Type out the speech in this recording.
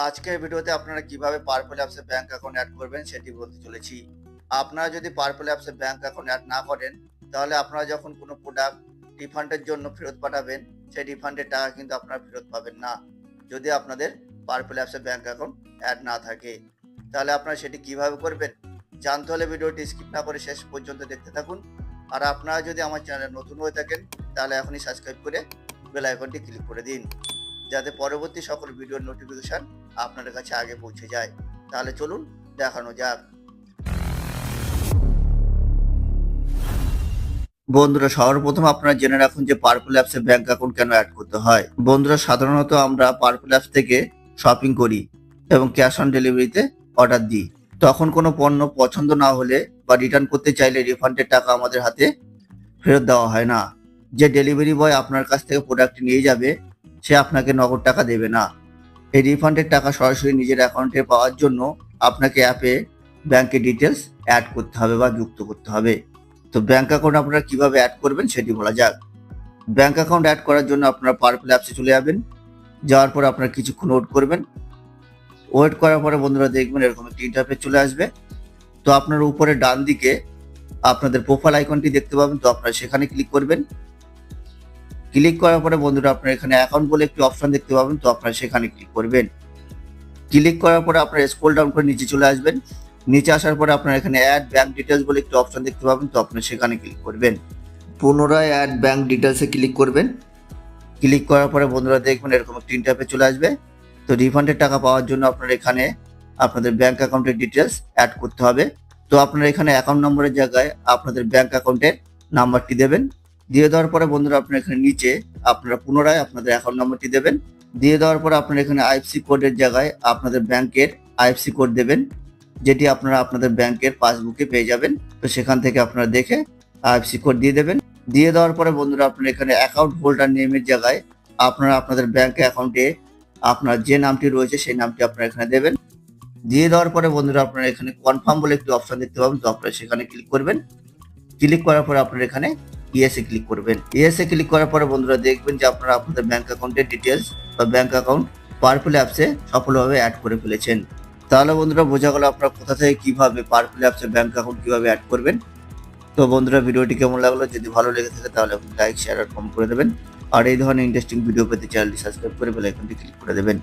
আজকের ভিডিওতে আপনারা কিভাবে পার্পল অ্যাপসে ব্যাংক অ্যাকাউন্ট অ্যাড করবেন সেটি বলতে চলেছি। আপনারা যদি পার্পল অ্যাপসে ব্যাংক অ্যাকাউন্ট অ্যাড না করেন, তাহলে আপনারা যখন কোনো প্রোডাক্ট রিফান্ডের জন্য ফেরত পাঠাবেন, সেই রিফান্ডের টাকা কিন্তু আপনারা ফেরত পাবেন না, যদি আপনাদের পার্পল অ্যাপসে ব্যাংক অ্যাকাউন্ট অ্যাড না থাকে। তাহলে আপনারা সেটি কিভাবে করবেন জানতে হলে ভিডিওটি স্কিপ না করে শেষ পর্যন্ত দেখতে থাকুন। আর আপনারা যদি আমার চ্যানেলে নতুন হয়ে থাকেন, তাহলে এখনই সাবস্ক্রাইব করে বেল আইকনটি ক্লিক করে দিন, যাতে পরবর্তী সকল ভিডিওর নোটিফিকেশন আপনাদের কাছে আগে পৌঁছে যায়। তাহলে চলুন দেখানো যাক। বন্ধুরা, সর্বপ্রথম আপনারা জেনে রাখুন যে পার্পল অ্যাপসে ব্যাংক অ্যাকাউন্ট কেন অ্যাড করতে হয়। বন্ধুরা, সাধারণত আমরা পার্পল অ্যাপস থেকে শপিং করি এবং ক্যাশ অন ডেলিভারিতে অর্ডার দিই। তখন কোনো পণ্য পছন্দ না হলে বা রিটার্ন করতে চাইলে রিফান্ডের টাকা আমাদের হাতে ফেরত দেওয়া হয় না। যে ডেলিভারি বয় আপনার কাছ থেকে প্রোডাক্ট নিয়ে যাবে, সে আপনাকে নগদ টাকা দেবে না। এই রিফান্ডের টাকা সরাসরি নিজের অ্যাকাউন্টে পাওয়ার জন্য আপনাকে অ্যাপে ব্যাংকের ডিটেলস অ্যাড করতে হবে বা যুক্ত করতে হবে। তো ব্যাংক অ্যাকাউন্ট আপনারা কিভাবে অ্যাড করবেন সেটি বলা যাক। ব্যাংক অ্যাকাউন্ট অ্যাড করার জন্য আপনারা পার্পল অ্যাপসে চলে যাবেন। যাওয়ার পর আপনারা কিছুক্ষণ ওয়েট করবেন। ওয়েট করার পরে বন্ধুরা দেখবেন এরকম একটি ইন্টারফেস চলে আসবে। তো আপনার উপরে ডান দিকে আপনাদের প্রোফাইল আইকনটি দেখতে পাবেন, তো আপনারা সেখানে ক্লিক করবেন। ক্লিক করার পরে বন্ধুরা আপনারা এখানে অ্যাকাউন্ট বলে একটি অপশন দেখতে পাবেন, তো আপনারা সেখানে ক্লিক করবেন। ক্লিক করার পরে আপনারা স্ক্রল ডাউন করে নিচে চলে আসবেন। নিচে আসার পরে আপনারা এখানে অ্যাড ব্যাংক ডিটেলস বলে একটি অপশন দেখতে পাবেন, তো আপনারা সেখানে ক্লিক করবেন। পুনরায় অ্যাড ব্যাংক ডিটেলসে ক্লিক করবেন। ক্লিক করার পরে বন্ধুরা দেখবেন এরকম একটি ইন্টারফেস চলে আসবে। তো রিফান্ডের টাকা পাওয়ার জন্য আপনারা এখানে আপনাদের ব্যাংক অ্যাকাউন্টের ডিটেলস অ্যাড করতে হবে। তো আপনারা এখানে অ্যাকাউন্ট নম্বরের জায়গায় আপনাদের ব্যাংক অ্যাকাউন্টের নাম্বারটি দেবেন। দিয়ে দেওয়ার পরে বন্ধুরা আপনারা এখানে নিচে আপনারা পুনরায় আপনাদের অ্যাকাউন্ট নাম্বারটি দেবেন। দিয়ে দেওয়ার পরে আপনারা এখানে আইএফসি কোডের জায়গায় আপনাদের ব্যাংকের আইএফসি কোড দেবেন, যেটি আপনারা আপনাদের ব্যাংকের পাসবুকে পেয়ে যাবেন। তো সেখান থেকে আপনারা দেখে আইএফসি কোড দিয়ে দেবেন। দিয়ে দেওয়ার পরে বন্ধুরা আপনারা এখানে অ্যাকাউন্ট হোল্ডার নেমের জায়গায় আপনারা আপনাদের ব্যাংক অ্যাকাউন্টে আপনার যে নামটি রয়েছে সেই নামটি আপনারা এখানে দেবেন। দিয়ে দেওয়ার পরে বন্ধুরা আপনারা এখানে কনফার্ম বলে একটি অপশন দেখতে পাবেন, তো আপনারা সেখানে ক্লিক করবেন। ক্লিক করার পরে আপনারা এখানে ইয়েসে ক্লিক করবেন। ইয়েসে ক্লিক করার পরে বন্ধুরা দেখবেন যে আপনারা আপনাদের ব্যাংক অ্যাকাউন্টের ডিটেলস বা ব্যাংক অ্যাকাউন্ট পার্পল অ্যাপসে সফলভাবে অ্যাড করে ফেলেছেন। তাহলে বন্ধুরা বোঝা গেল আপনারা কোথা থেকে কিভাবে পার্পল অ্যাপসে ব্যাংক অ্যাকাউন্ট কিভাবে অ্যাড করবেন। তো বন্ধুরা, ভিডিওটি কেমন লাগলো? যদি ভালো লেগে থাকে তাহলে লাইক, শেয়ার আর কমেন্ট করে দেবেন। আর এই ধরনের ইন্টারেস্টিং ভিডিও পেতে চ্যানেলটি সাবস্ক্রাইব করে বেল আইকনটি ক্লিক করে দেবেন।